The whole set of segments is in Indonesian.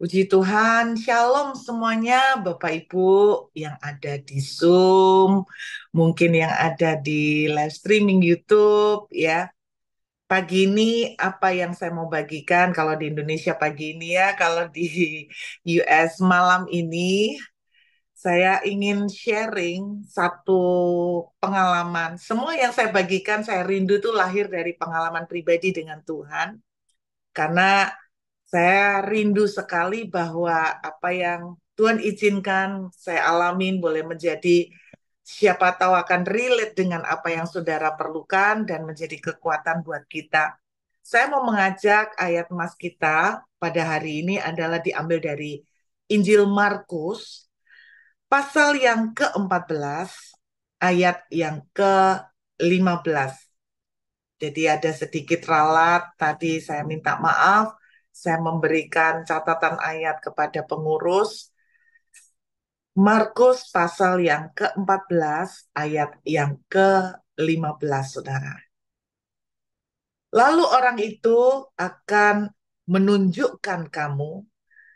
Puji Tuhan, Shalom semuanya, Bapak Ibu yang ada di Zoom, mungkin yang ada di live streaming YouTube, ya. Pagi ini apa yang saya mau bagikan, kalau di Indonesia pagi ini ya, kalau di US malam ini, saya ingin sharing satu pengalaman. Semua yang saya bagikan, saya rindu tuh lahir dari pengalaman pribadi dengan Tuhan. Karena saya rindu sekali bahwa apa yang Tuhan izinkan saya alamin boleh menjadi siapa tahu akan relate dengan apa yang saudara perlukan dan menjadi kekuatan buat kita. Saya mau mengajak ayat emas kita pada hari ini adalah diambil dari Injil Markus, pasal yang ke-14, ayat yang ke-15. Jadi ada sedikit ralat, tadi saya minta maaf, saya memberikan catatan ayat kepada pengurus. Markus pasal yang ke-14, ayat yang ke-15, saudara. Lalu orang itu akan menunjukkan kamu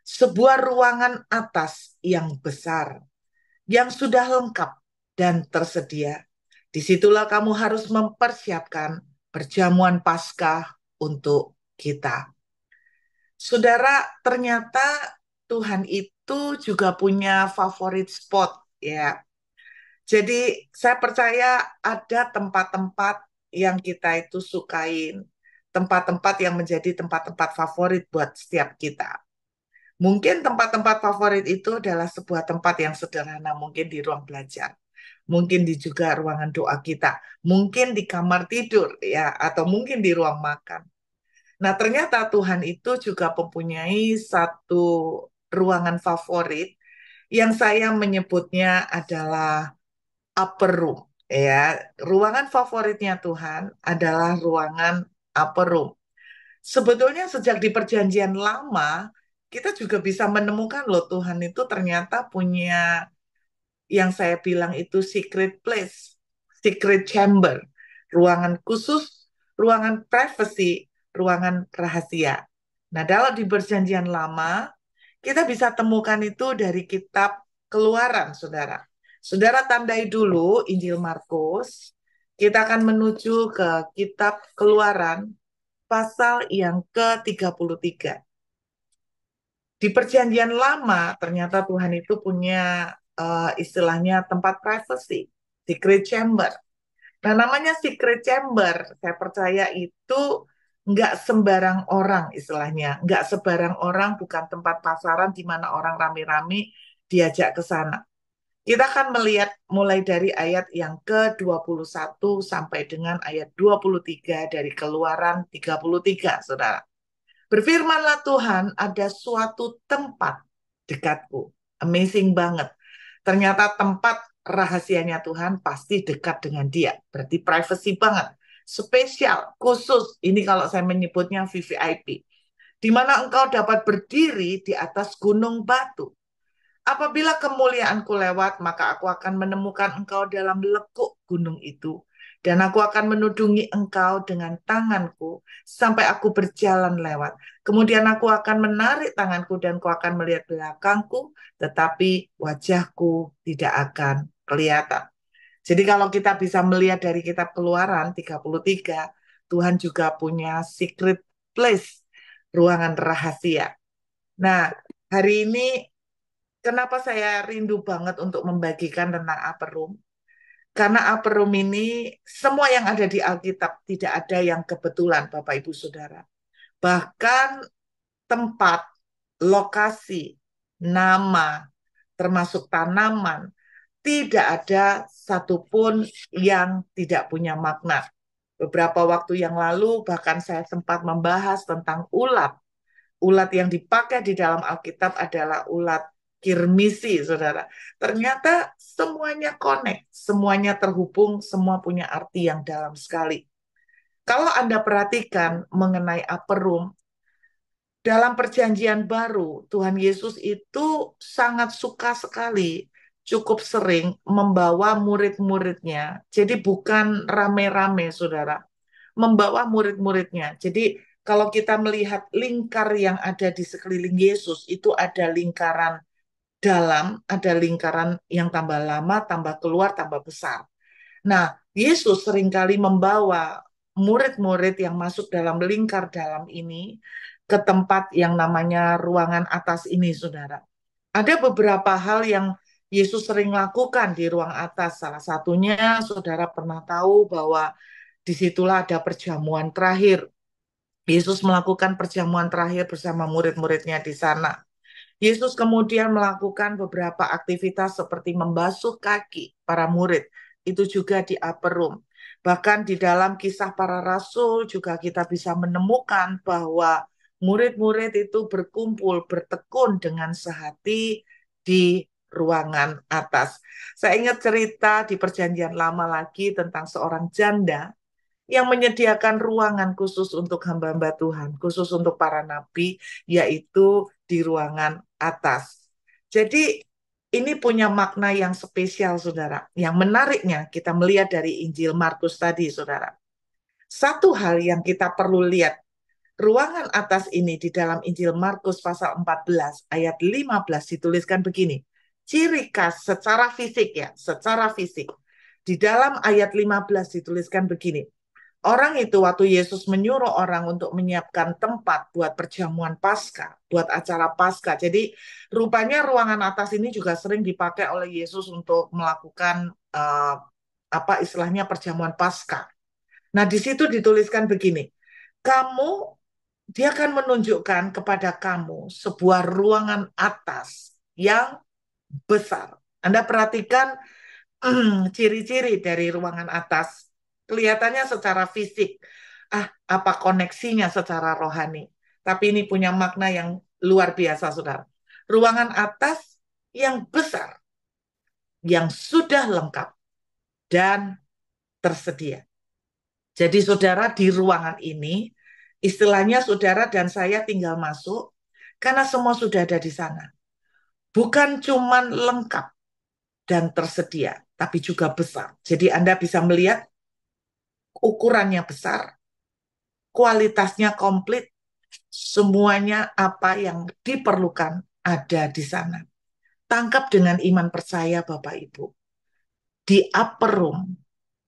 sebuah ruangan atas yang besar, yang sudah lengkap dan tersedia. Disitulah kamu harus mempersiapkan perjamuan Paskah untuk kita. Saudara, ternyata Tuhan itu juga punya favorit spot, ya. Jadi saya percaya ada tempat-tempat yang kita itu sukain, tempat-tempat yang menjadi tempat-tempat favorit buat setiap kita. Mungkin tempat-tempat favorit itu adalah sebuah tempat yang sederhana, mungkin di ruang belajar, mungkin di juga ruangan doa kita, mungkin di kamar tidur, ya, atau mungkin di ruang makan. Nah, ternyata Tuhan itu juga mempunyai satu ruangan favorit yang saya menyebutnya adalah upper room. Ya, ruangan favoritnya Tuhan adalah ruangan upper room. Sebetulnya sejak di perjanjian lama, kita juga bisa menemukan loh Tuhan itu ternyata punya yang saya bilang itu secret place, secret chamber, ruangan khusus, ruangan privacy, ruangan rahasia. Nah, kalau di perjanjian lama, kita bisa temukan itu dari kitab Keluaran, saudara. Saudara tandai dulu Injil Markus, kita akan menuju ke kitab Keluaran, pasal yang ke-33. Di perjanjian lama, ternyata Tuhan itu punya istilahnya tempat privacy, secret chamber. Nah, namanya secret chamber, saya percaya itu nggak sembarang orang istilahnya. Nggak sembarang orang, bukan tempat pasaran di mana orang rame-rame diajak ke sana. Kita akan melihat mulai dari ayat yang ke-21 sampai dengan ayat 23 dari Keluaran 33, saudara. Berfirmanlah Tuhan, ada suatu tempat dekatku. Amazing banget. Ternyata tempat rahasianya Tuhan pasti dekat dengan dia. Berarti privacy banget. Spesial, khusus. Ini kalau saya menyebutnya VVIP. Di mana engkau dapat berdiri di atas gunung batu. Apabila kemuliaanku lewat, maka aku akan menemukan engkau dalam lekuk gunung itu. Dan aku akan menudungi engkau dengan tanganku sampai aku berjalan lewat. Kemudian aku akan menarik tanganku dan kau akan melihat belakangku, tetapi wajahku tidak akan kelihatan. Jadi kalau kita bisa melihat dari kitab Keluaran 33, Tuhan juga punya secret place, ruangan rahasia. Nah, hari ini kenapa saya rindu banget untuk membagikan tentang upper room? Karena upper room ini, semua yang ada di Alkitab tidak ada yang kebetulan, Bapak Ibu Saudara. Bahkan tempat, lokasi, nama, termasuk tanaman, tidak ada satupun yang tidak punya makna. Beberapa waktu yang lalu, bahkan saya sempat membahas tentang ulat. Ulat yang dipakai di dalam Alkitab adalah ulat kirmisi, saudara. Ternyata semuanya connect, semuanya terhubung, semua punya arti yang dalam sekali. Kalau Anda perhatikan mengenai upper room, dalam perjanjian baru, Tuhan Yesus itu sangat suka sekali, cukup sering membawa murid-muridnya. Jadi bukan rame-rame, saudara. Membawa murid-muridnya. Jadi kalau kita melihat lingkar yang ada di sekeliling Yesus, itu ada lingkaran dalam, ada lingkaran yang tambah lama, tambah keluar, tambah besar. Nah, Yesus seringkali membawa murid-murid yang masuk dalam lingkar dalam ini ke tempat yang namanya ruangan atas ini, saudara. Ada beberapa hal yang Yesus sering lakukan di ruang atas. Salah satunya, saudara pernah tahu bahwa disitulah ada perjamuan terakhir. Yesus melakukan perjamuan terakhir bersama murid-muridnya di sana. Yesus kemudian melakukan beberapa aktivitas seperti membasuh kaki para murid. Itu juga di upper room. Bahkan di dalam kisah para rasul juga kita bisa menemukan bahwa murid-murid itu berkumpul, bertekun dengan sehati di ruangan atas. Saya ingat cerita di Perjanjian Lama lagi tentang seorang janda yang menyediakan ruangan khusus untuk hamba-hamba Tuhan, khusus untuk para nabi, yaitu di ruangan atas. Jadi ini punya makna yang spesial, saudara. Yang menariknya kita melihat dari Injil Markus tadi, saudara. Satu hal yang kita perlu lihat, ruangan atas ini di dalam Injil Markus pasal 14 ayat 15 dituliskan begini. Ciri khas secara fisik ya, secara fisik. Di dalam ayat 15 dituliskan begini. Orang itu waktu Yesus menyuruh orang untuk menyiapkan tempat buat perjamuan Paskah, buat acara Paskah. Jadi rupanya ruangan atas ini juga sering dipakai oleh Yesus untuk melakukan apa istilahnya perjamuan Paskah. Nah, di situ dituliskan begini. Dia akan menunjukkan kepada kamu sebuah ruangan atas yang besar. Anda perhatikan ciri-ciri dari ruangan atas. Kelihatannya secara fisik. Apa koneksinya secara rohani? Tapi ini punya makna yang luar biasa, saudara. Ruangan atas yang besar, yang sudah lengkap dan tersedia. Jadi saudara di ruangan ini, istilahnya saudara dan saya tinggal masuk, karena semua sudah ada di sana. Bukan cuman lengkap dan tersedia, tapi juga besar. Jadi Anda bisa melihat ukurannya besar, kualitasnya komplit, semuanya apa yang diperlukan ada di sana. Tangkap dengan iman percaya Bapak Ibu. Di upper room,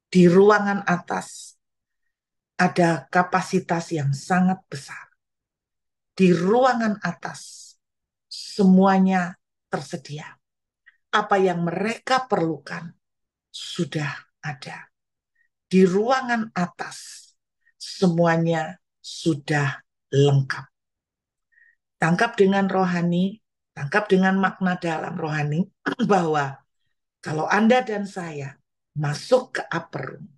di ruangan atas, ada kapasitas yang sangat besar. Di ruangan atas, semuanya tersedia. Apa yang mereka perlukan sudah ada. Di ruangan atas, semuanya sudah lengkap. Tangkap dengan rohani, tangkap dengan makna dalam rohani, bahwa kalau Anda dan saya masuk ke upper room,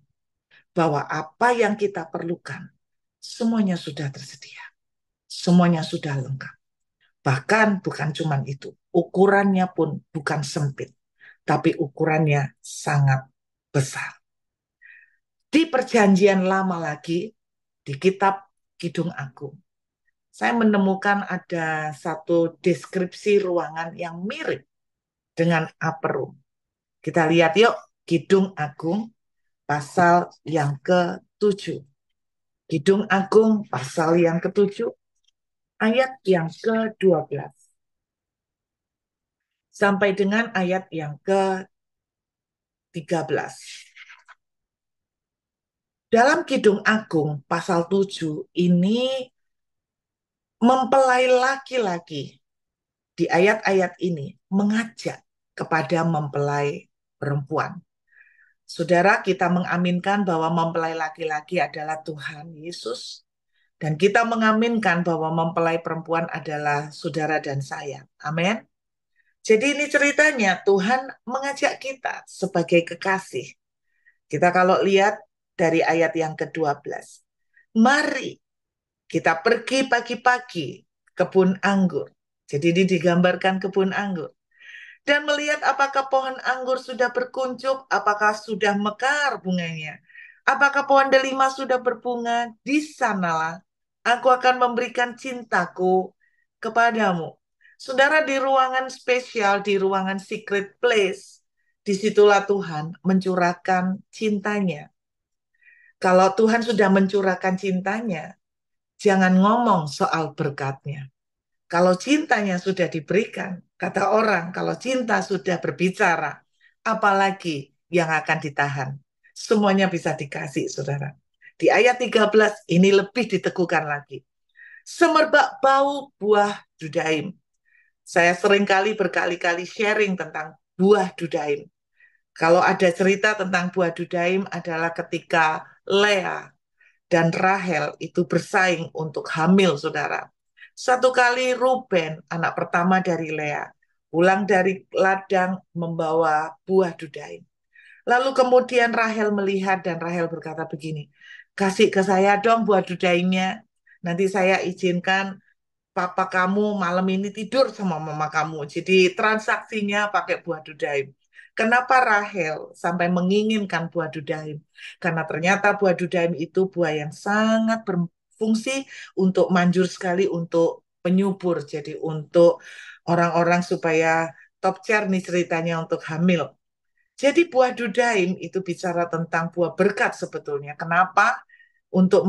bahwa apa yang kita perlukan, semuanya sudah tersedia. Semuanya sudah lengkap. Bahkan bukan cuma itu, ukurannya pun bukan sempit, tapi ukurannya sangat besar. Di perjanjian lama lagi, di kitab Kidung Agung, saya menemukan ada satu deskripsi ruangan yang mirip dengan upper room. Kita lihat yuk, Kidung Agung pasal yang ke-7. Kidung Agung pasal yang ke-7, ayat yang ke-12. Sampai dengan ayat yang ke-13. Dalam Kidung Agung pasal 7 ini mempelai laki-laki di ayat-ayat ini mengajak kepada mempelai perempuan. Saudara, kita mengaminkan bahwa mempelai laki-laki adalah Tuhan Yesus. Dan kita mengaminkan bahwa mempelai perempuan adalah saudara dan saya. Amin. Jadi ini ceritanya Tuhan mengajak kita sebagai kekasih. Kita kalau lihat dari ayat yang ke-12. Mari kita pergi pagi-pagi kebun anggur. Jadi ini digambarkan kebun anggur. Dan melihat apakah pohon anggur sudah berkuncup, apakah sudah mekar bunganya, apakah pohon delima sudah berbunga, di sanalah aku akan memberikan cintaku kepadamu. Saudara, di ruangan spesial, di ruangan secret place, disitulah Tuhan mencurahkan cintanya. Kalau Tuhan sudah mencurahkan cintanya, jangan ngomong soal berkatnya. Kalau cintanya sudah diberikan, kata orang, kalau cinta sudah berbicara, apalagi yang akan ditahan? Semuanya bisa dikasih, saudara. Di ayat 13, ini lebih diteguhkan lagi. Semerbak bau buah dudaim. Saya seringkali berkali-kali sharing tentang buah dudaim. Kalau ada cerita tentang buah dudaim adalah ketika Lea dan Rahel itu bersaing untuk hamil, saudara. Satu kali Ruben, anak pertama dari Lea, pulang dari ladang membawa buah dudaim. Lalu kemudian Rahel melihat dan Rahel berkata begini, kasih ke saya dong buah dudaimnya. Nanti saya izinkan papa kamu malam ini tidur sama mama kamu. Jadi transaksinya pakai buah dudaim. Kenapa Rahel sampai menginginkan buah dudaim? Karena ternyata buah dudaim itu buah yang sangat berfungsi untuk manjur sekali untuk penyubur. Jadi untuk orang-orang supaya top chair nih ceritanya untuk hamil. Jadi buah dudaim itu bicara tentang buah berkat sebetulnya. Kenapa? Untuk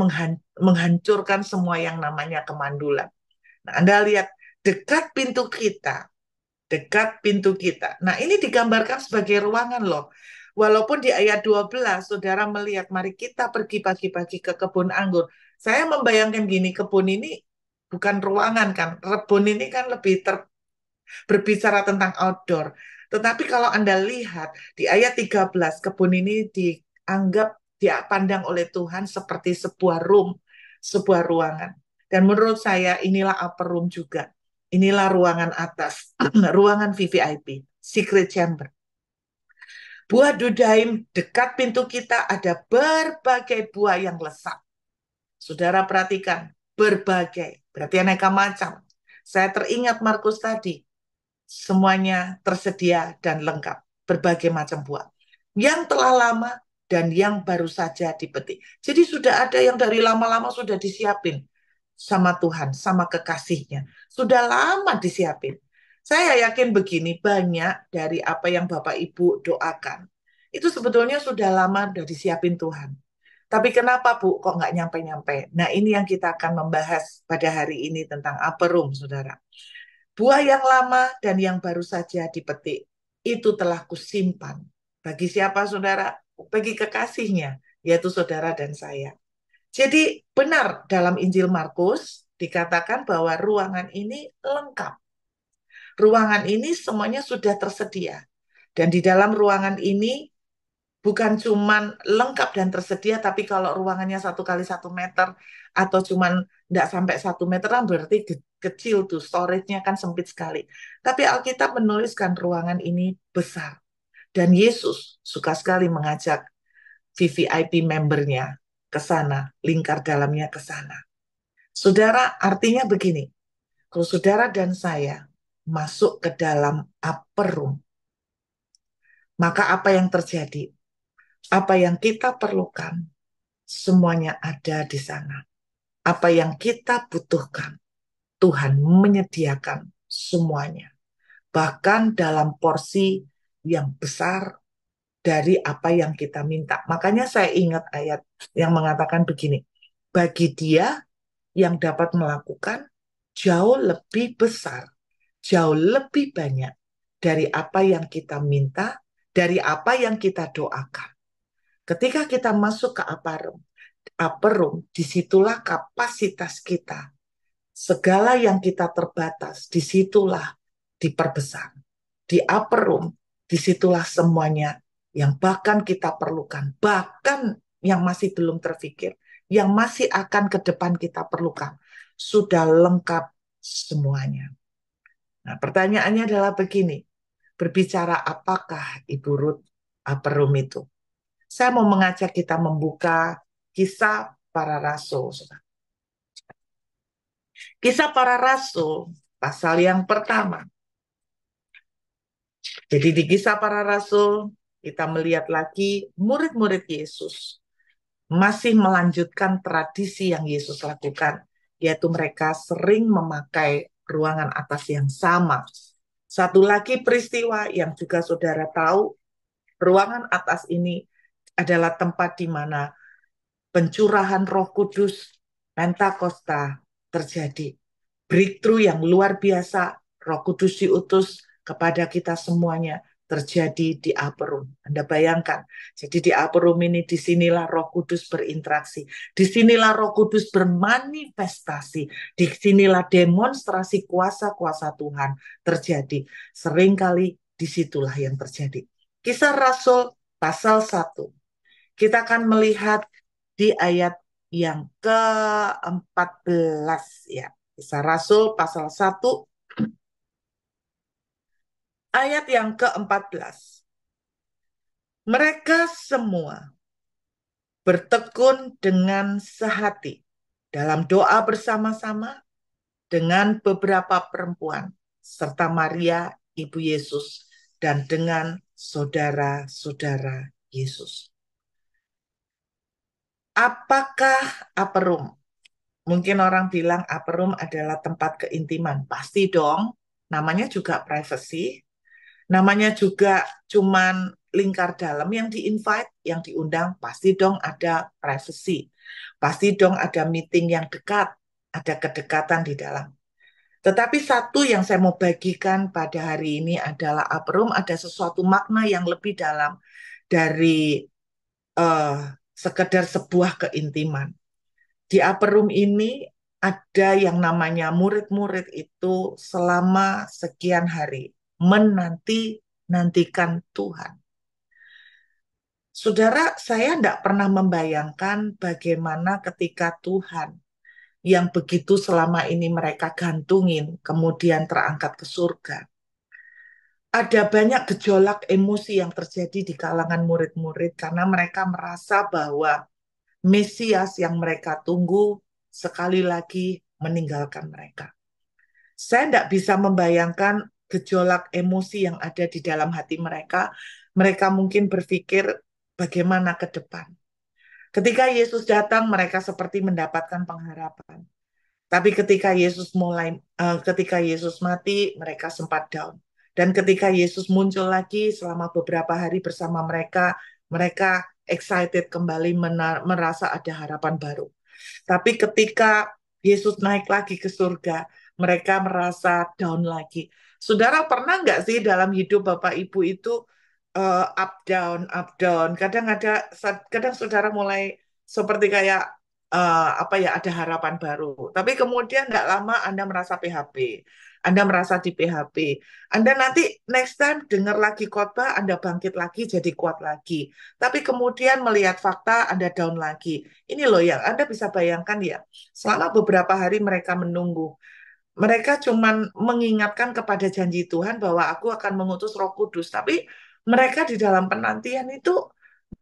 menghancurkan semua yang namanya kemandulan. Nah, Anda lihat dekat pintu kita, dekat pintu kita. Nah, ini digambarkan sebagai ruangan loh. Walaupun di ayat 12, saudara melihat, mari kita pergi pagi-pagi ke kebun anggur. Saya membayangkan gini, kebun ini bukan ruangan kan. Kebun ini kan lebih berbicara tentang outdoor. Tetapi kalau Anda lihat di ayat 13, kebun ini dianggap, dipandang oleh Tuhan seperti sebuah room, sebuah ruangan. Dan menurut saya inilah upper room juga. Inilah ruangan atas, ruangan VVIP, secret chamber. Buah dudaim dekat pintu kita ada berbagai buah yang lesat. Saudara perhatikan, berbagai, berarti aneka macam. Saya teringat Markus tadi, semuanya tersedia dan lengkap, berbagai macam buah. Yang telah lama dan yang baru saja dipetik. Jadi sudah ada yang dari lama-lama sudah disiapin sama Tuhan, sama kekasihnya. Sudah lama disiapin. Saya yakin begini, banyak dari apa yang Bapak Ibu doakan, itu sebetulnya sudah lama sudah disiapin Tuhan. Tapi kenapa Bu, kok nggak nyampe-nyampe? Nah ini yang kita akan membahas pada hari ini tentang upper room, saudara. Buah yang lama dan yang baru saja dipetik, itu telah kusimpan. Bagi siapa saudara? Bagi kekasihnya, yaitu saudara dan saya. Jadi benar dalam Injil Markus dikatakan bahwa ruangan ini lengkap. Ruangan ini semuanya sudah tersedia. Dan di dalam ruangan ini bukan cuman lengkap dan tersedia, tapi kalau ruangannya 1 kali 1 meter atau cuman tidak sampai 1 meter kan berarti kecil tuh, storage-nya kan sempit sekali. Tapi Alkitab menuliskan ruangan ini besar. Dan Yesus suka sekali mengajak VVIP membernya ke sana, lingkar dalamnya ke sana. Saudara, artinya begini, kalau saudara dan saya masuk ke dalam upper room, maka apa yang terjadi? Apa yang kita perlukan, semuanya ada di sana. Apa yang kita butuhkan, Tuhan menyediakan semuanya. Bahkan dalam porsi yang besar dari apa yang kita minta. Makanya saya ingat ayat yang mengatakan begini, bagi dia yang dapat melakukan jauh lebih besar, jauh lebih banyak dari apa yang kita minta, dari apa yang kita doakan. Ketika kita masuk ke upper room, disitulah kapasitas kita. Segala yang kita terbatas, disitulah diperbesar. Di upper room, disitulah semuanya yang bahkan kita perlukan, bahkan yang masih belum terfikir, yang masih akan ke depan kita perlukan, sudah lengkap semuanya. Nah, pertanyaannya adalah begini, berbicara apakah Ibu Ruth upper room itu? Saya mau mengajak kita membuka Kisah Para Rasul. Kisah Para Rasul, pasal yang pertama. Jadi di Kisah Para Rasul, kita melihat lagi murid-murid Yesus masih melanjutkan tradisi yang Yesus lakukan, yaitu mereka sering memakai ruangan atas yang sama. Satu lagi peristiwa yang juga saudara tahu, ruangan atas ini adalah tempat di mana pencurahan Roh Kudus Pentakosta terjadi. Breakthrough yang luar biasa, Roh Kudus diutus kepada kita semuanya terjadi di Upper Room. Anda bayangkan, jadi di Upper Room ini disinilah Roh Kudus berinteraksi, disinilah Roh Kudus bermanifestasi, disinilah demonstrasi kuasa-kuasa Tuhan terjadi. Seringkali disitulah yang terjadi. Kisah Rasul pasal 1. Kita akan melihat di ayat yang ke-14 ya. Kisah Rasul pasal 1 ayat yang ke-14. Mereka semua bertekun dengan sehati dalam doa bersama-sama dengan beberapa perempuan serta Maria ibu Yesus dan dengan saudara-saudara Yesus. Apakah Upper Room? Mungkin orang bilang upper room adalah tempat keintiman. Pasti dong, namanya juga privacy, namanya juga cuman lingkar dalam yang di-invite, yang diundang, pasti dong ada privacy. Pasti dong ada meeting yang dekat, ada kedekatan di dalam. Tetapi satu yang saya mau bagikan pada hari ini adalah upper room ada sesuatu makna yang lebih dalam dari eh, sekedar sebuah keintiman. Di upper room ini ada yang namanya murid-murid itu selama sekian hari menanti-nantikan Tuhan. Saudara, saya tidak pernah membayangkan bagaimana ketika Tuhan yang begitu selama ini mereka gantungin, kemudian terangkat ke surga. Ada banyak gejolak emosi yang terjadi di kalangan murid-murid karena mereka merasa bahwa Mesias yang mereka tunggu sekali lagi meninggalkan mereka. Saya tidak bisa membayangkan gejolak emosi yang ada di dalam hati mereka. Mereka mungkin berpikir bagaimana ke depan. Ketika Yesus datang, mereka seperti mendapatkan pengharapan. Tapi ketika Yesus mati, mereka sempat down. Dan ketika Yesus muncul lagi selama beberapa hari bersama mereka, mereka excited kembali merasa ada harapan baru. Tapi ketika Yesus naik lagi ke surga, mereka merasa down lagi. Saudara pernah nggak sih dalam hidup Bapak Ibu itu up down, up down. Kadang saudara mulai seperti kayak apa ya ada harapan baru. Tapi kemudian nggak lama Anda merasa PHP. Anda merasa di PHP. Anda nanti next time dengar lagi khotbah, Anda bangkit lagi jadi kuat lagi. Tapi kemudian melihat fakta, Anda down lagi. Ini loh yang Anda bisa bayangkan ya. Selama beberapa hari mereka menunggu. Mereka cuman mengingatkan kepada janji Tuhan bahwa aku akan mengutus Roh Kudus. Tapi mereka di dalam penantian itu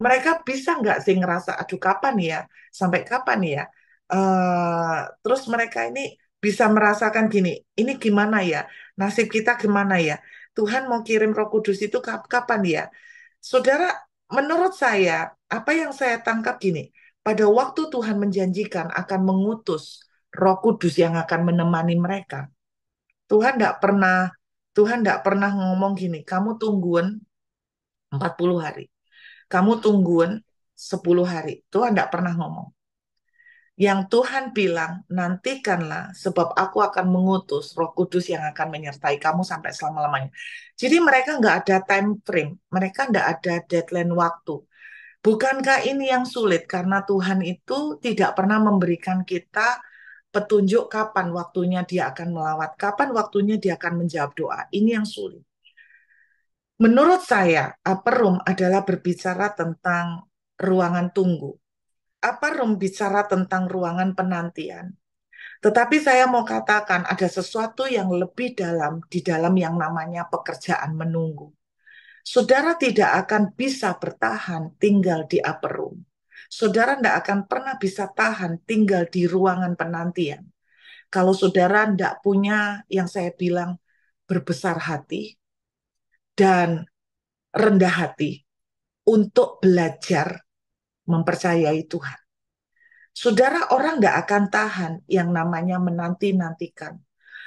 mereka bisa nggak sih ngerasa, aduh kapan ya, sampai kapan ya? Terus mereka ini bisa merasakan gini, ini gimana ya? Nasib kita gimana ya? Tuhan mau kirim Roh Kudus itu kapan ya? Saudara, menurut saya, apa yang saya tangkap gini, pada waktu Tuhan menjanjikan akan mengutus Roh Kudus yang akan menemani mereka, Tuhan tidak pernah ngomong gini, kamu tungguin 40 hari. Kamu tungguin 10 hari. Tuhan tidak pernah ngomong. Yang Tuhan bilang, nantikanlah sebab aku akan mengutus Roh Kudus yang akan menyertai kamu sampai selama-lamanya. Jadi mereka nggak ada time frame. Mereka nggak ada deadline waktu. Bukankah ini yang sulit? Karena Tuhan itu tidak pernah memberikan kita petunjuk kapan waktunya dia akan melawat, kapan waktunya dia akan menjawab doa. Ini yang sulit. Menurut saya, upper room adalah berbicara tentang ruangan tunggu. Upper room bicara tentang ruangan penantian. Tetapi saya mau katakan ada sesuatu yang lebih dalam di dalam yang namanya pekerjaan menunggu. Saudara tidak akan bisa bertahan tinggal di upper room. Saudara tidak akan pernah bisa tahan tinggal di ruangan penantian. Kalau saudara tidak punya yang saya bilang berbesar hati dan rendah hati untuk belajar mempercayai Tuhan. Saudara orang tidak akan tahan yang namanya menanti-nantikan.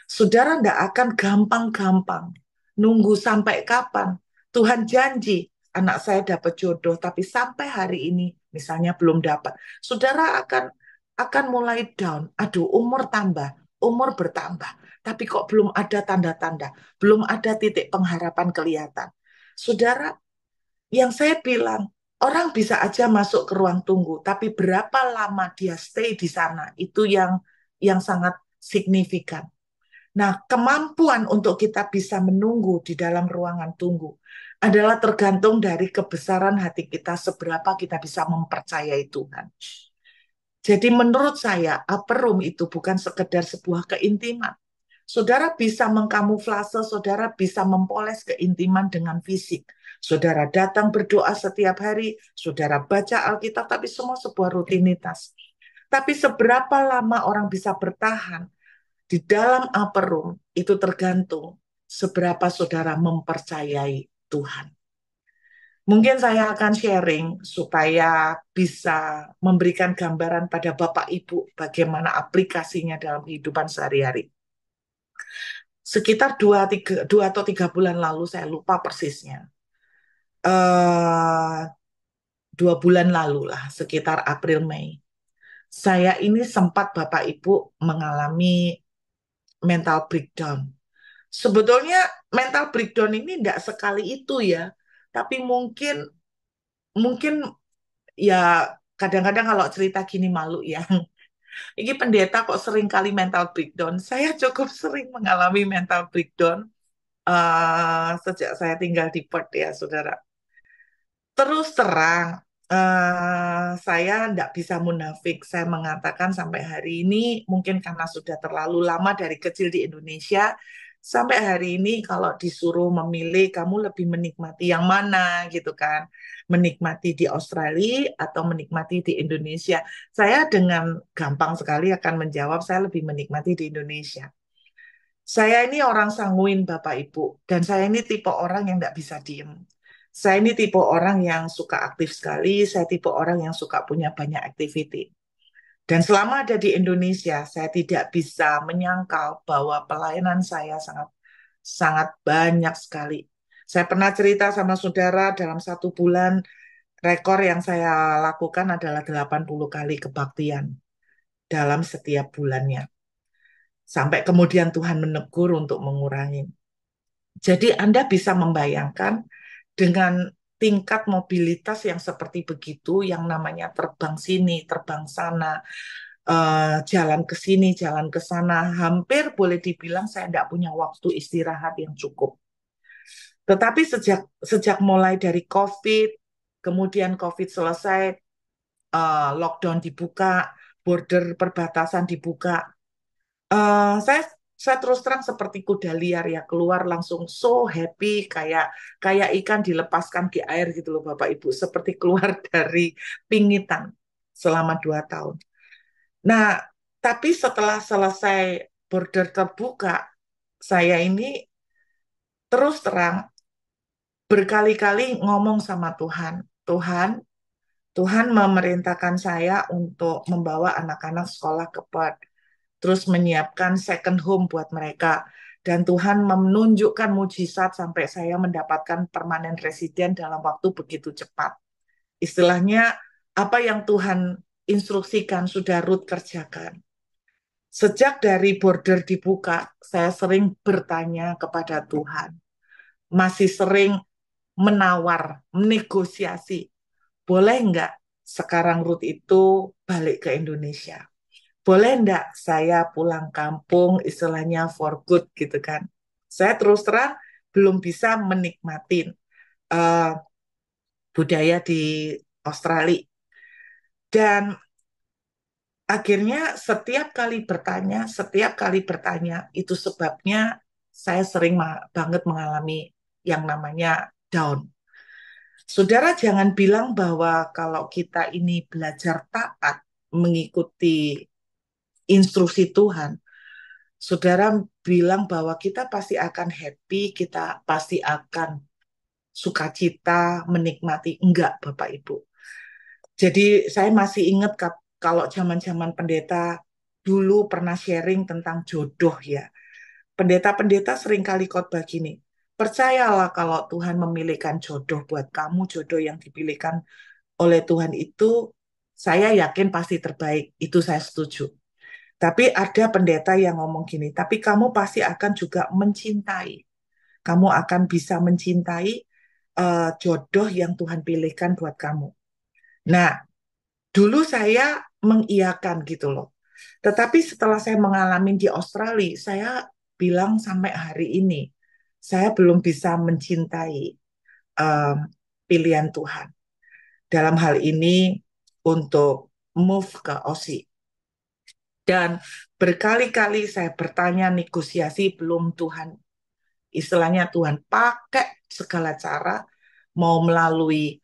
Saudara tidak akan gampang-gampang nunggu sampai kapan. Tuhan janji anak saya dapat jodoh, tapi sampai hari ini misalnya belum dapat. Saudara akan akan mulai down. Aduh, umur tambah, umur bertambah. Tapi kok belum ada tanda-tanda, belum ada titik pengharapan kelihatan. Saudara, yang saya bilang, orang bisa aja masuk ke ruang tunggu, tapi berapa lama dia stay di sana, itu yang sangat signifikan. Nah, kemampuan untuk kita bisa menunggu di dalam ruangan tunggu adalah tergantung dari kebesaran hati kita, seberapa kita bisa mempercayai Tuhan. Jadi menurut saya, upper room itu bukan sekedar sebuah keintiman. Saudara bisa mengkamuflase, saudara bisa mempoles keintiman dengan fisik. Saudara datang berdoa setiap hari, saudara baca Alkitab, tapi semua sebuah rutinitas. Tapi seberapa lama orang bisa bertahan di dalam upper room, itu tergantung seberapa saudara mempercayai Tuhan. Mungkin saya akan sharing supaya bisa memberikan gambaran pada Bapak Ibu bagaimana aplikasinya dalam kehidupan sehari-hari. Sekitar 2 atau 3 bulan lalu, saya lupa persisnya. Eh, 2 bulan lalu lah, sekitar April Mei. Saya ini sempat Bapak Ibu mengalami mental breakdown. Sebetulnya mental breakdown ini tidak sekali itu ya, tapi mungkin mungkin ya kadang-kadang kalau cerita gini malu ya. Ini pendeta kok sering kali mental breakdown. Saya cukup sering mengalami mental breakdown sejak saya tinggal di Perth ya, saudara. Terus terang, saya tidak bisa munafik. Saya mengatakan sampai hari ini, mungkin karena sudah terlalu lama dari kecil di Indonesia, sampai hari ini kalau disuruh memilih, kamu lebih menikmati yang mana gitu kan? Menikmati di Australia atau menikmati di Indonesia? Saya dengan gampang sekali akan menjawab, saya lebih menikmati di Indonesia. Saya ini orang sanguin, Bapak Ibu, dan saya ini tipe orang yang tidak bisa diem. Saya ini tipe orang yang suka aktif sekali, saya tipe orang yang suka punya banyak activity. Dan selama ada di Indonesia, saya tidak bisa menyangkal bahwa pelayanan saya sangat sangat banyak sekali. Saya pernah cerita sama saudara dalam 1 bulan, rekor yang saya lakukan adalah 80 kali kebaktian dalam setiap bulannya. Sampai kemudian Tuhan menegur untuk mengurangi. Jadi Anda bisa membayangkan dengan tingkat mobilitas yang seperti begitu, yang namanya terbang sini, terbang sana, jalan ke sini, jalan ke sana, hampir boleh dibilang saya tidak punya waktu istirahat yang cukup. Tetapi sejak sejak mulai dari COVID, kemudian COVID selesai, lockdown dibuka, border perbatasan dibuka, Eh, saya saya terus terang seperti kuda liar ya, keluar langsung so happy, kayak kayak ikan dilepaskan di air gitu loh Bapak Ibu, seperti keluar dari pingitan selama 2 tahun. Nah, tapi setelah selesai border terbuka, saya ini terus terang berkali-kali ngomong sama Tuhan, Tuhan, Tuhan memerintahkan saya untuk membawa anak-anak sekolah ke Perth, terus menyiapkan second home buat mereka. Dan Tuhan menunjukkan mujizat sampai saya mendapatkan permanen residen dalam waktu begitu cepat. Istilahnya, apa yang Tuhan instruksikan sudah Ruth kerjakan. Sejak dari border dibuka, saya sering bertanya kepada Tuhan. Masih sering menawar, menegosiasi. Boleh nggak sekarang Ruth itu balik ke Indonesia? Boleh enggak saya pulang kampung istilahnya for good gitu kan. Saya terus terang belum bisa menikmati uh, budaya di Australia. Dan akhirnya setiap kali bertanya, itu sebabnya saya sering banget mengalami yang namanya down. Saudara jangan bilang bahwa kalau kita ini belajar taat mengikuti instruksi Tuhan, saudara bilang bahwa kita pasti akan happy, kita pasti akan sukacita, menikmati. Enggak, Bapak Ibu. Jadi saya masih ingat kalau zaman-zaman pendeta dulu pernah sharing tentang jodoh ya. Pendeta-pendeta seringkali khotbah gini, percayalah kalau Tuhan memilihkan jodoh buat kamu, jodoh yang dipilihkan oleh Tuhan itu Saya yakin pasti terbaik, itu saya setuju. Tapi ada pendeta yang ngomong gini, tapi kamu pasti akan juga mencintai. Kamu akan bisa mencintai jodoh yang Tuhan pilihkan buat kamu. Nah, dulu saya mengiyakan gitu loh. Tetapi setelah saya mengalami di Australia, saya bilang sampai hari ini, saya belum bisa mencintai um, pilihan Tuhan. Dalam hal ini untuk move ke Aussie. Dan berkali-kali saya bertanya negosiasi belum Tuhan, istilahnya Tuhan pakai segala cara, mau melalui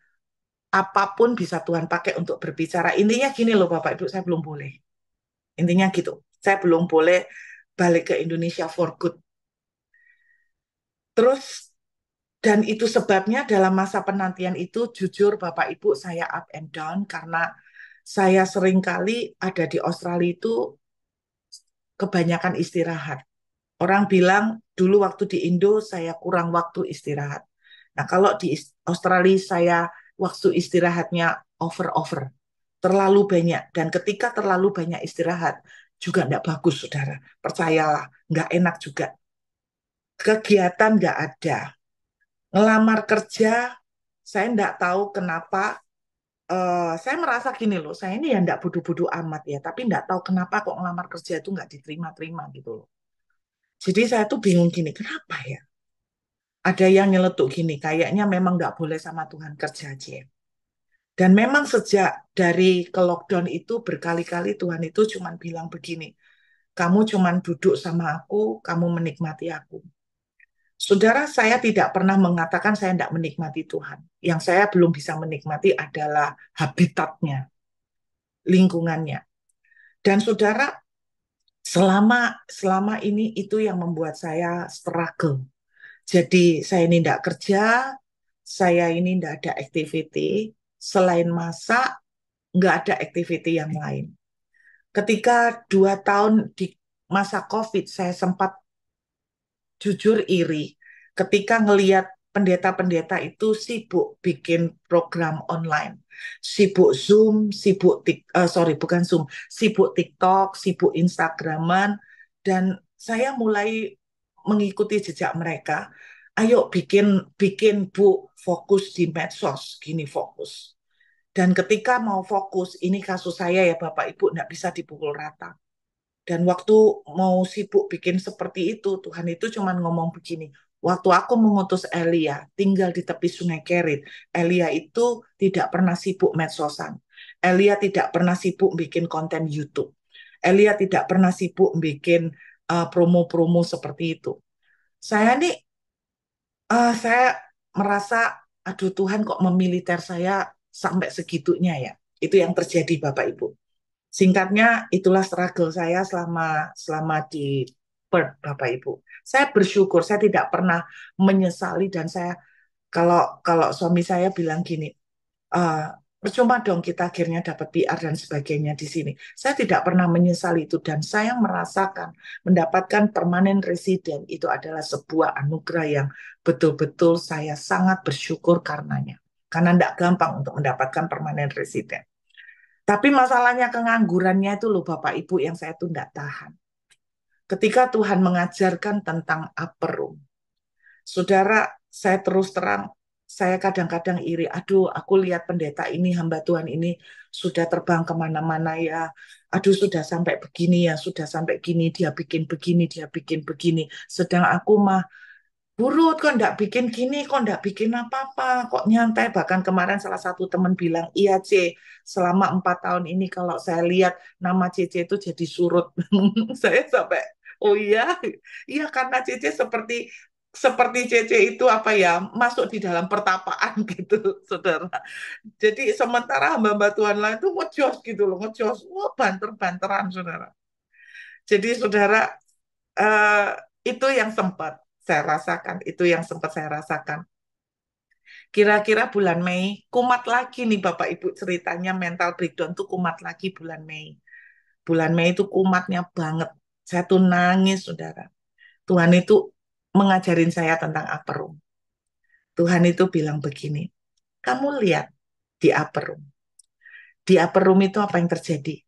apapun bisa Tuhan pakai untuk berbicara. Intinya gini loh Bapak Ibu, saya belum boleh. Intinya gitu, saya belum boleh balik ke Indonesia for good. Terus, dan itu sebabnya dalam masa penantian itu, jujur Bapak Ibu, saya up and down karena saya seringkali ada di Australia itu kebanyakan istirahat. Orang bilang dulu waktu di Indo saya kurang waktu istirahat. Nah, kalau di Australia saya waktu istirahatnya over-over, terlalu banyak. Dan ketika terlalu banyak istirahat, juga tidak bagus, saudara. Percayalah, nggak enak juga. Kegiatan nggak ada. Ngelamar kerja, saya nggak tahu kenapa. Saya merasa gini loh, saya ini ya nggak bodoh-bodoh amat ya, tapi nggak tahu kenapa kok ngelamar kerja itu nggak diterima-terima gitu loh. Jadi saya tuh bingung gini, kenapa ya? Ada yang nyeletuk gini, kayaknya memang nggak boleh sama Tuhan kerja aja. Dan memang sejak dari ke lockdown itu berkali-kali Tuhan itu cuma bilang begini, kamu cuma duduk sama aku, kamu menikmati aku. Saudara, saya tidak pernah mengatakan saya tidak menikmati Tuhan. Yang saya belum bisa menikmati adalah habitatnya, lingkungannya. Dan saudara, selama selama ini itu yang membuat saya struggle. Jadi saya ini tidak kerja, saya ini tidak ada activity, selain masak, nggak ada activity yang lain. Ketika 2 tahun di masa COVID, saya sempat jujur iri ketika ngelihat pendeta-pendeta itu sibuk bikin program online, sibuk Zoom, sorry bukan Zoom, sibuk TikTok, sibuk Instagraman, dan saya mulai mengikuti jejak mereka. Ayo bikin bikin Bu, fokus di medsos, gini fokus. Dan ketika mau fokus, ini kasus saya ya Bapak Ibu, nggak bisa dipukul rata. Dan waktu mau sibuk bikin seperti itu, Tuhan itu cuma ngomong begini, waktu aku mengutus Elia tinggal di tepi sungai Kerit, Elia itu tidak pernah sibuk medsosan. Elia tidak pernah sibuk bikin konten YouTube. Elia tidak pernah sibuk bikin promo-promo seperti itu. Saya nih, saya merasa, aduh Tuhan kok memiliter saya sampai segitunya ya. Itu yang terjadi Bapak Ibu. Singkatnya, itulah struggle saya selama selama di Perth, Bapak Ibu. Saya bersyukur, saya tidak pernah menyesali dan saya kalau kalau suami saya bilang gini, "Ah, percuma dong kita akhirnya dapat PR dan sebagainya di sini." Saya tidak pernah menyesali itu dan saya merasakan mendapatkan permanent resident itu adalah sebuah anugerah yang betul-betul saya sangat bersyukur karenanya. Karena tidak gampang untuk mendapatkan permanent resident. Tapi masalahnya kenganggurannya itu loh Bapak Ibu yang saya tuh tidak tahan. Ketika Tuhan mengajarkan tentang upper room, saudara, saya terus terang, saya kadang-kadang iri. Aduh, aku lihat pendeta ini, hamba Tuhan ini sudah terbang kemana-mana ya. Aduh, sudah sampai begini ya, sudah sampai gini, dia bikin begini, dia bikin begini. Sedang aku mah Burut, kok ndak bikin gini, kok ndak bikin apa-apa, kok nyantai. Bahkan kemarin salah satu teman bilang, iya C, selama 4 tahun ini kalau saya lihat nama CC itu jadi surut. Saya sampai, oh iya, iya karena CC seperti seperti CC itu apa ya, masuk di dalam pertapaan gitu, saudara. Jadi sementara hamba-hamba Tuhan lain itu ngejos gitu loh, ngejos, wah banter-banteran, saudara. Jadi saudara, eh, itu yang sempat saya rasakan, itu yang sempat saya rasakan. Kira-kira bulan Mei, kumat lagi nih Bapak Ibu ceritanya mental breakdown tuh kumat lagi bulan Mei. Bulan Mei itu kumatnya banget. Saya tuh nangis, saudara. Tuhan itu mengajarin saya tentang upper room. Tuhan itu bilang begini, kamu lihat di upper room. Di upper room itu apa yang terjadi?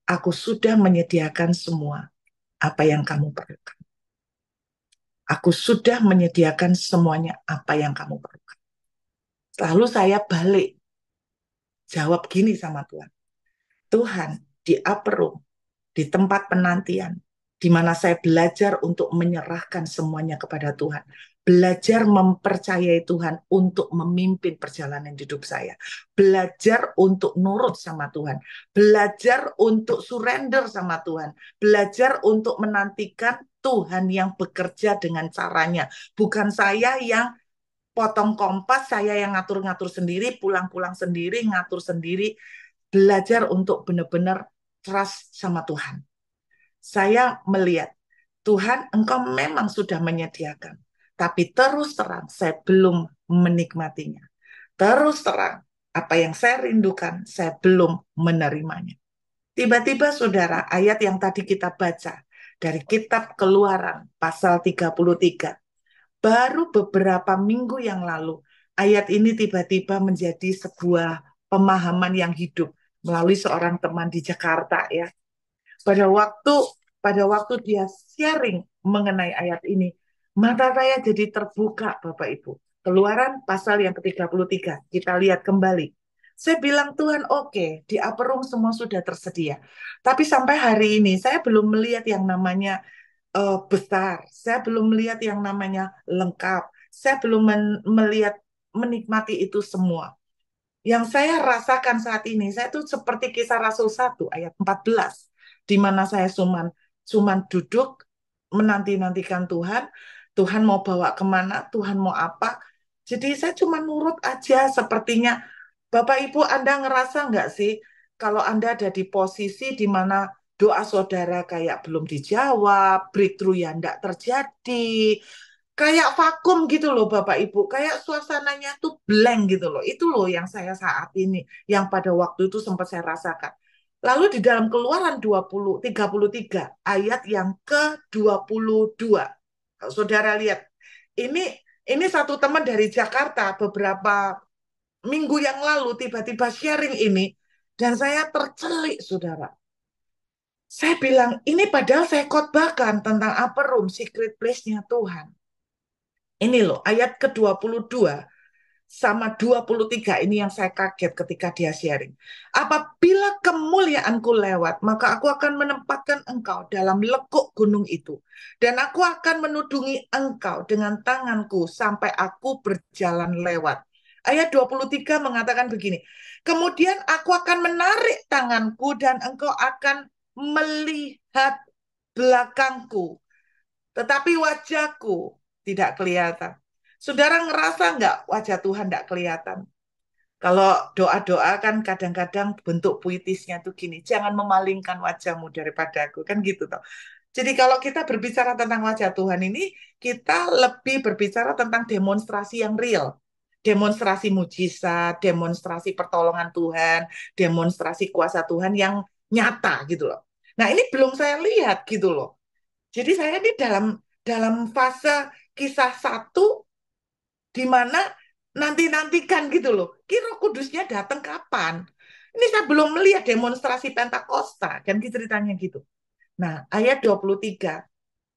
Aku sudah menyediakan semua apa yang kamu perlukan. Aku sudah menyediakan semuanya apa yang kamu perlukan. Lalu saya balik, jawab gini sama Tuhan. Tuhan, di upper room, di tempat penantian, di mana saya belajar untuk menyerahkan semuanya kepada Tuhan. Belajar mempercayai Tuhan untuk memimpin perjalanan hidup saya. Belajar untuk nurut sama Tuhan. Belajar untuk surrender sama Tuhan. Belajar untuk menantikan Tuhan yang bekerja dengan caranya. Bukan saya yang potong kompas, saya yang ngatur-ngatur sendiri, pulang-pulang sendiri, ngatur sendiri. Belajar untuk benar-benar trust sama Tuhan. Saya melihat, Tuhan, Engkau memang sudah menyediakan. Tapi terus terang, saya belum menikmatinya. Terus terang, apa yang saya rindukan, saya belum menerimanya. Tiba-tiba, saudara, ayat yang tadi kita baca dari kitab Keluaran, pasal 33, baru beberapa minggu yang lalu, ayat ini tiba-tiba menjadi sebuah pemahaman yang hidup melalui seorang teman di Jakarta, ya. Pada waktu pada waktu dia sharing mengenai ayat ini, mata saya jadi terbuka, Bapak Ibu. Keluaran pasal yang ke-33, kita lihat kembali. Saya bilang, Tuhan, oke, di upper room semua sudah tersedia. Tapi sampai hari ini saya belum melihat yang namanya besar. Saya belum melihat yang namanya lengkap. Saya belum melihat menikmati itu semua. Yang saya rasakan saat ini, saya tuh seperti Kisah Rasul 1 ayat 14, di mana saya cuman duduk menanti-nantikan Tuhan, Tuhan mau bawa kemana, Tuhan mau apa. Jadi saya cuma nurut aja sepertinya. Bapak Ibu, Anda ngerasa nggak sih kalau Anda ada di posisi di mana doa saudara kayak belum dijawab, breakthrough yang nggak terjadi, kayak vakum gitu loh Bapak Ibu, kayak suasananya tuh blank gitu loh. Itu loh yang saya saat ini, yang pada waktu itu sempat saya rasakan. Lalu di dalam Keluaran 33 ayat yang ke-22. Kalau saudara lihat, ini ini satu teman dari Jakarta beberapa minggu yang lalu tiba-tiba sharing ini dan saya tercelik, saudara. Saya bilang, ini padahal saya khotbahkan tentang upper room, secret place-nya Tuhan. Ini loh, ayat ke-22 sama 23 ini yang saya kaget ketika dia sharing. Apabila kemuliaanku lewat, maka aku akan menempatkan engkau dalam lekuk gunung itu. Dan aku akan menudungi engkau dengan tanganku sampai aku berjalan lewat. Ayat 23 mengatakan begini, kemudian aku akan menarik tanganku dan engkau akan melihat belakangku, tetapi wajahku tidak kelihatan. Saudara ngerasa nggak wajah Tuhan nggak kelihatan? Kalau doa-doa kan kadang-kadang bentuk puitisnya tuh gini, jangan memalingkan wajahmu daripada aku, kan gitu toh. Jadi kalau kita berbicara tentang wajah Tuhan ini, kita lebih berbicara tentang demonstrasi yang real. Demonstrasi mujizat, demonstrasi pertolongan Tuhan, demonstrasi kuasa Tuhan yang nyata gitu loh. Nah, ini belum saya lihat gitu loh. Jadi saya ini dalam dalam fase kisah satu di mana nanti-nantikan gitu loh. Kira kudusnya datang kapan? Ini saya belum melihat demonstrasi Pentakosta, kan gitu ceritanya gitu. Nah, ayat 23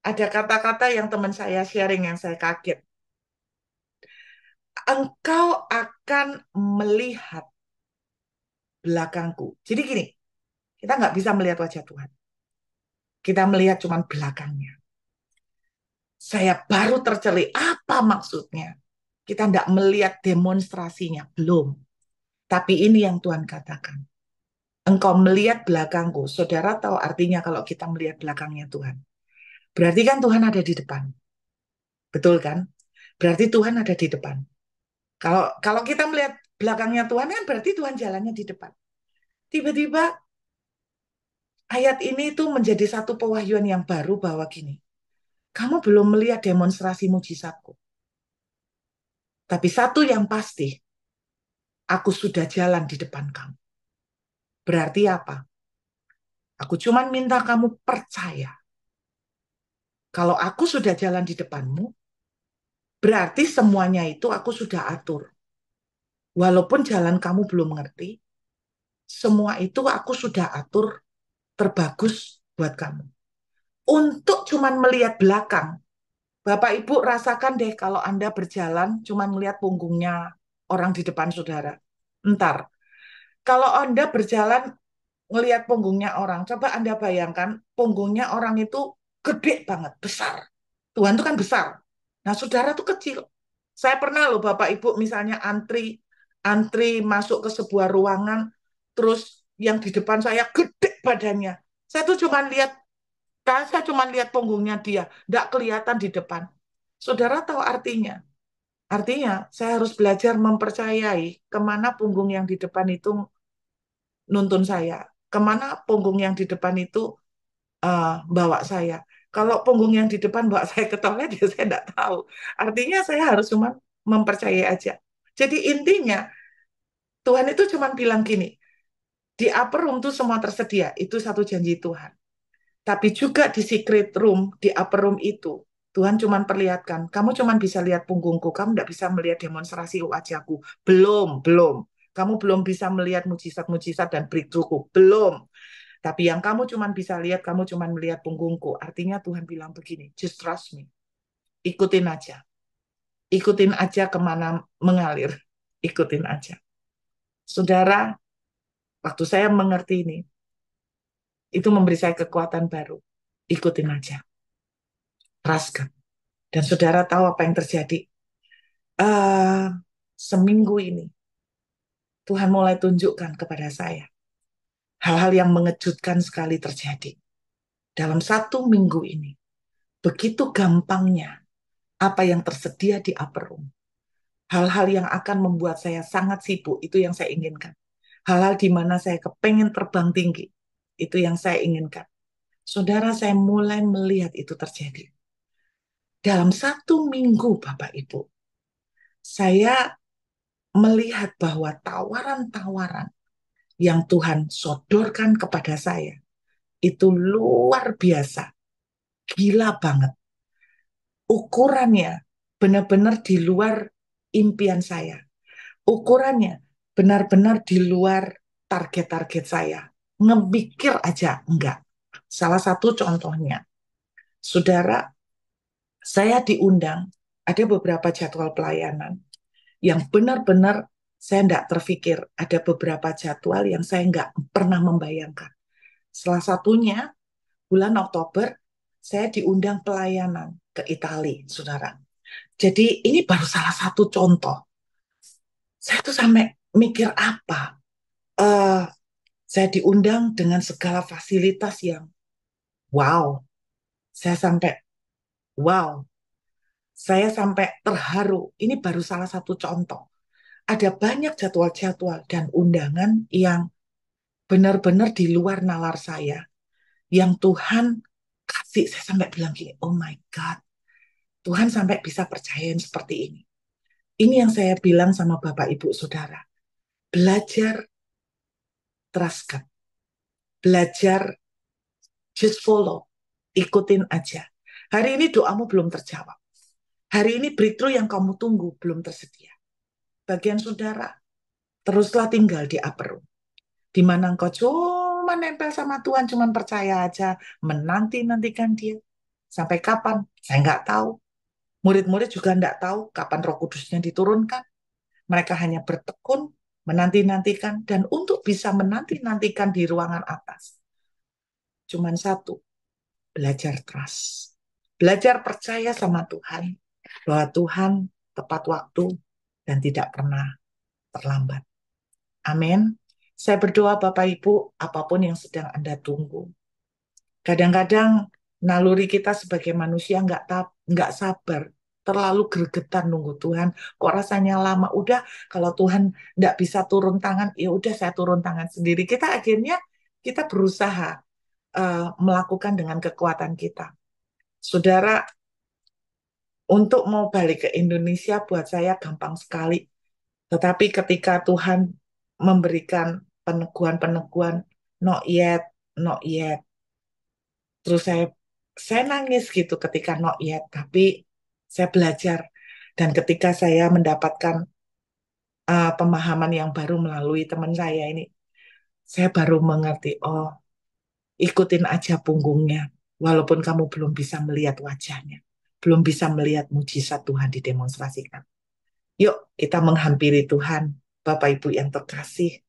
ada kata-kata yang teman saya sharing yang saya kaget. Engkau akan melihat belakangku. Jadi gini, kita nggak bisa melihat wajah Tuhan. Kita melihat cuma belakangnya. Saya baru tercelik, apa maksudnya? Kita tidak melihat demonstrasinya, belum. Tapi ini yang Tuhan katakan. Engkau melihat belakangku. Saudara tahu artinya kalau kita melihat belakangnya Tuhan. Berarti kan Tuhan ada di depan. Betul kan? Berarti Tuhan ada di depan. Kalau kalau kita melihat belakangnya Tuhan kan berarti Tuhan jalannya di depan. Tiba-tiba ayat ini itu menjadi satu pewahyuan yang baru bahwa gini. Kamu belum melihat demonstrasi mujizatku. Tapi satu yang pasti, aku sudah jalan di depan kamu. Berarti apa? Aku cuma minta kamu percaya. Kalau aku sudah jalan di depanmu, berarti semuanya itu aku sudah atur. Walaupun jalan kamu belum ngerti, Semua itu aku sudah atur terbagus buat kamu. Untuk cuman melihat belakang, Bapak Ibu rasakan deh kalau Anda berjalan cuman melihat punggungnya orang di depan saudara. Ntar, kalau Anda berjalan ngelihat punggungnya orang, coba Anda bayangkan punggungnya orang itu gede banget, besar. Tuhan itu kan besar. Nah, saudara tuh kecil. Saya pernah loh Bapak Ibu misalnya antri masuk ke sebuah ruangan, terus yang di depan saya gede badannya. Saya tuh cuma lihat, saya cuma lihat punggungnya dia, nggak kelihatan di depan. Saudara tahu artinya? Artinya saya harus belajar mempercayai kemana punggung yang di depan itu nuntun saya, kemana punggung yang di depan itu bawa saya. Kalau punggung yang di depan bawa saya ke toilet, ya saya nggak tahu. Artinya saya harus cuma mempercayai aja. Jadi intinya Tuhan itu cuma bilang gini, di upper room tuh semua tersedia, itu satu janji Tuhan. Tapi juga di secret room, di upper room itu, Tuhan cuma perlihatkan, kamu cuma bisa lihat punggungku, kamu nggak bisa melihat demonstrasi wajahku. Belum, belum. Kamu belum bisa melihat mujizat-mujizat dan breakthroughku. Belum. Tapi yang kamu cuma bisa lihat, kamu cuma melihat punggungku. Artinya Tuhan bilang begini, just trust me. Ikutin aja. Ikutin aja kemana mengalir. Ikutin aja. Saudara, waktu saya mengerti ini, itu memberi saya kekuatan baru. Ikutin aja. Trust God. Dan saudara tahu apa yang terjadi? eh Seminggu ini, Tuhan mulai tunjukkan kepada saya. Hal-hal yang mengejutkan sekali terjadi. Dalam satu minggu ini, begitu gampangnya apa yang tersedia di upper room. Hal-hal yang akan membuat saya sangat sibuk, itu yang saya inginkan. Hal-hal di mana saya kepengen terbang tinggi, itu yang saya inginkan. Saudara, saya mulai melihat itu terjadi. Dalam satu minggu, Bapak Ibu, saya melihat bahwa tawaran-tawaran yang Tuhan sodorkan kepada saya, itu luar biasa, gila banget. Ukurannya benar-benar di luar impian saya. Ukurannya benar-benar di luar target-target saya. Ngemikir aja enggak. Salah satu contohnya, saudara, saya diundang, ada beberapa jadwal pelayanan yang benar-benar saya enggak terfikir. Ada beberapa jadwal yang saya enggak pernah membayangkan. Salah satunya, bulan Oktober, saya diundang pelayanan ke Italia, saudara. Jadi ini baru salah satu contoh. Saya tuh sampai mikir apa? eh saya diundang dengan segala fasilitas yang wow. Saya sampai wow. Saya sampai terharu. Ini baru salah satu contoh. Ada banyak jadwal-jadwal dan undangan yang benar-benar di luar nalar saya. Yang Tuhan kasih, saya sampai bilang gini, oh my God, Tuhan sampai bisa percayain seperti ini. Ini yang saya bilang sama Bapak Ibu Saudara. Belajar trust God. Belajar just follow. Ikutin aja. Hari ini doamu belum terjawab. Hari ini breakthrough yang kamu tunggu belum tersedia. Bagian saudara, teruslah tinggal di upper room. Di mana engkau cuma nempel sama Tuhan, cuma percaya aja, menanti-nantikan dia. Sampai kapan? Saya nggak tahu. Murid-murid juga nggak tahu kapan Roh Kudusnya diturunkan. Mereka hanya bertekun, menanti-nantikan, dan untuk bisa menanti-nantikan di ruangan atas. Cuman satu, belajar trust. Belajar percaya sama Tuhan, bahwa Tuhan tepat waktu dan tidak pernah terlambat. Amin. Saya berdoa Bapak Ibu, apapun yang sedang Anda tunggu. Kadang-kadang naluri kita sebagai manusia nggak sabar, terlalu gregetan nunggu Tuhan. Kok rasanya lama? Udah, kalau Tuhan nggak bisa turun tangan, ya udah saya turun tangan sendiri. Kita akhirnya kita berusaha melakukan dengan kekuatan kita. Saudara, untuk mau balik ke Indonesia buat saya gampang sekali. Tetapi ketika Tuhan memberikan peneguhan-peneguhan, not yet, not yet. Terus saya nangis gitu ketika not yet, tapi saya belajar. Dan ketika saya mendapatkan pemahaman yang baru melalui teman saya ini, Saya baru mengerti, oh, ikutin aja punggungnya, walaupun kamu belum bisa melihat wajahnya, belum bisa melihat mujizat Tuhan didemonstrasikan. Yuk, kita menghampiri Tuhan, Bapak Ibu yang terkasih.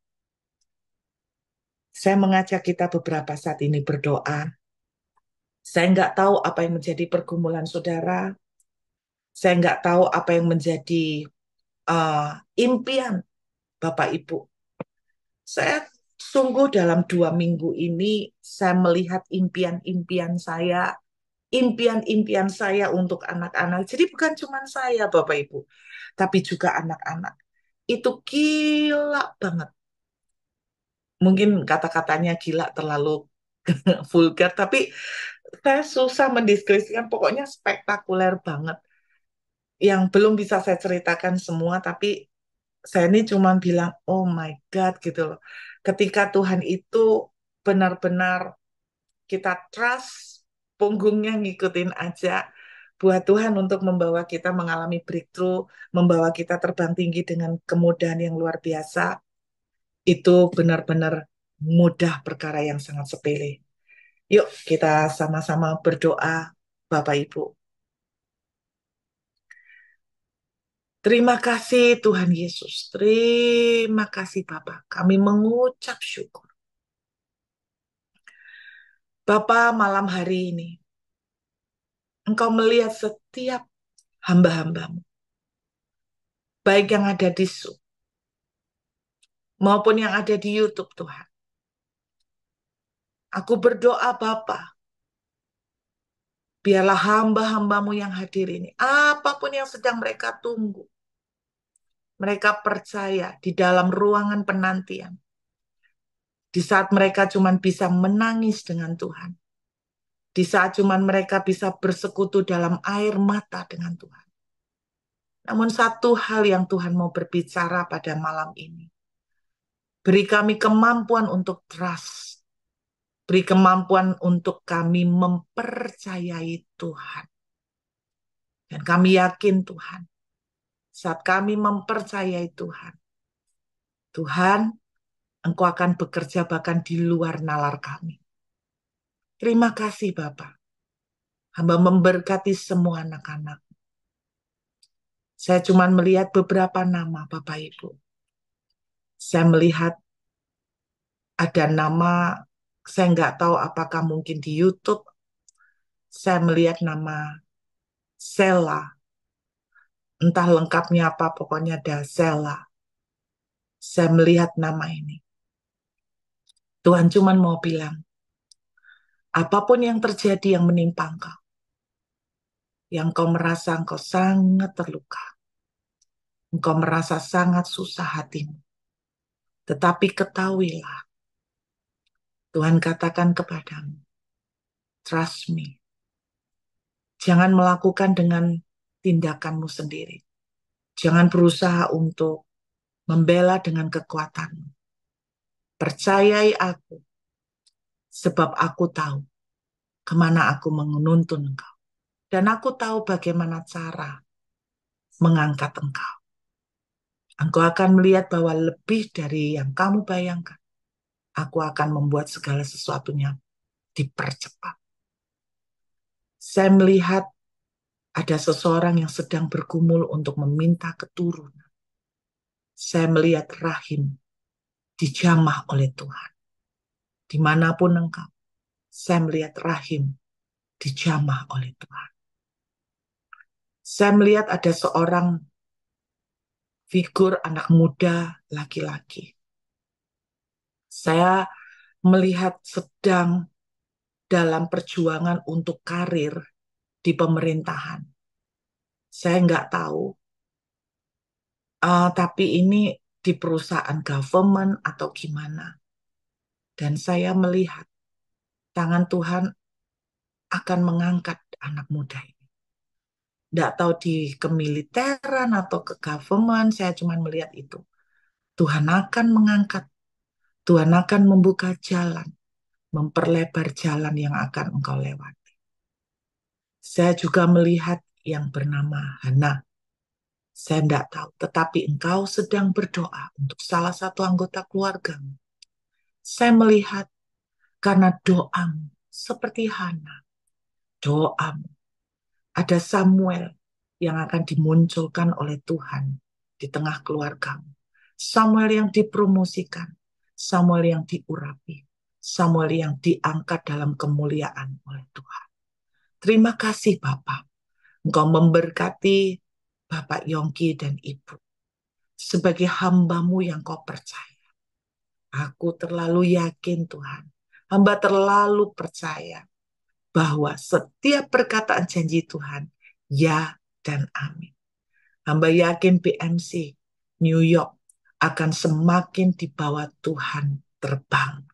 Saya mengajak kita beberapa saat ini berdoa. Saya nggak tahu apa yang menjadi pergumulan saudara. Saya nggak tahu apa yang menjadi uh, impian Bapak Ibu. Saya sungguh dalam 2 minggu ini, saya melihat impian-impian saya untuk anak-anak. Jadi bukan cuma saya, Bapak Ibu, tapi juga anak-anak. Itu gila banget. Mungkin kata-katanya gila terlalu vulgar, tapi saya susah mendeskripsikan. Pokoknya spektakuler banget. Yang belum bisa saya ceritakan semua, tapi saya ini cuma bilang, oh my God, gitu loh. Ketika Tuhan itu benar-benar kita trust, punggungnya ngikutin aja, buat Tuhan untuk membawa kita mengalami breakthrough, membawa kita terbang tinggi dengan kemudahan yang luar biasa, itu benar-benar mudah, perkara yang sangat sepele. Yuk kita sama-sama berdoa, Bapak Ibu. Terima kasih Tuhan Yesus, terima kasih Bapak. Kami mengucap syukur. Bapak, malam hari ini, Engkau melihat setiap hamba-hambamu, baik yang ada di Zoom, maupun yang ada di YouTube, Tuhan. Aku berdoa Bapa, biarlah hamba-hambamu yang hadir ini, apapun yang sedang mereka tunggu, mereka percaya di dalam ruangan penantian, di saat mereka cuma bisa menangis dengan Tuhan, di saat cuma mereka bisa bersekutu dalam air mata dengan Tuhan. Namun satu hal yang Tuhan mau berbicara pada malam ini, beri kami kemampuan untuk trust, beri kemampuan untuk kami mempercayai Tuhan. Dan kami yakin Tuhan, saat kami mempercayai Tuhan, Tuhan, Engkau akan bekerja bahkan di luar nalar kami. Terima kasih Bapak. Hamba memberkati semua anak-anak. Saya cuma melihat beberapa nama Bapak Ibu. Saya melihat ada nama, saya nggak tahu apakah mungkin di YouTube, saya melihat nama Sela. Entah lengkapnya apa, pokoknya ada Sela. Saya melihat nama ini. Tuhan cuma mau bilang, apapun yang terjadi yang menimpa engkau, yang kau merasa engkau sangat terluka, engkau merasa sangat susah hatimu, tetapi ketahuilah, Tuhan katakan kepadamu, trust me. Jangan melakukan dengan tindakanmu sendiri. Jangan berusaha untuk membela dengan kekuatanmu. Percayai aku, sebab aku tahu kemana aku menuntun engkau. Dan aku tahu bagaimana cara mengangkat engkau. Engkau akan melihat bahwa lebih dari yang kamu bayangkan. Aku akan membuat segala sesuatunya dipercepat. Saya melihat ada seseorang yang sedang bergumul untuk meminta keturunan. Saya melihat rahim dijamah oleh Tuhan. Dimanapun engkau, saya melihat rahim dijamah oleh Tuhan. Saya melihat ada seorang figur anak muda laki-laki. Saya melihat sedang dalam perjuangan untuk karir di pemerintahan. Saya nggak tahu, tapi ini di perusahaan government atau gimana. Dan saya melihat tangan Tuhan akan mengangkat anak muda ini. Nggak tahu di kemiliteran atau ke government, saya cuma melihat itu. Tuhan akan mengangkat, Tuhan akan membuka jalan, memperlebar jalan yang akan engkau lewati. Saya juga melihat yang bernama Hana. Saya tidak tahu, tetapi engkau sedang berdoa untuk salah satu anggota keluargamu. Saya melihat karena doamu seperti Hana, doamu. Ada Samuel yang akan dimunculkan oleh Tuhan di tengah keluargamu. Samuel yang dipromosikan, Samuel yang diurapi, Samuel yang diangkat dalam kemuliaan oleh Tuhan. Terima kasih Bapak. Engkau memberkati Bapak Yongki dan Ibu. Sebagai hambamu yang kau percaya. Aku terlalu yakin Tuhan. Hamba terlalu percaya bahwa setiap perkataan janji Tuhan, ya dan amin. Hamba yakin BMC New York akan semakin di bawah Tuhan terbang.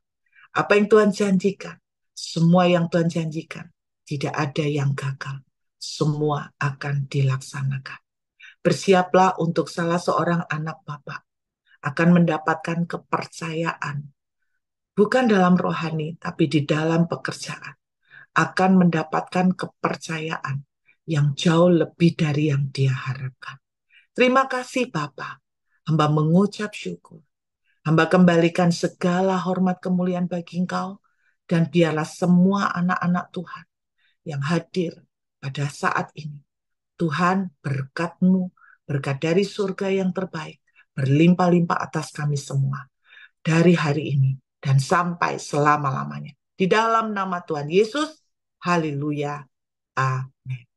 Apa yang Tuhan janjikan, semua yang Tuhan janjikan, tidak ada yang gagal. Semua akan dilaksanakan. Bersiaplah untuk salah seorang anak Bapak akan mendapatkan kepercayaan, bukan dalam rohani, tapi di dalam pekerjaan. Akan mendapatkan kepercayaan yang jauh lebih dari yang dia harapkan. Terima kasih Bapa. Hamba mengucap syukur. Hamba kembalikan segala hormat kemuliaan bagi Engkau. Dan biarlah semua anak-anak Tuhan yang hadir pada saat ini. Tuhan berkat-Mu, berkat dari surga yang terbaik, berlimpah-limpah atas kami semua. Dari hari ini dan sampai selama-lamanya. Di dalam nama Tuhan Yesus, haleluya, amin.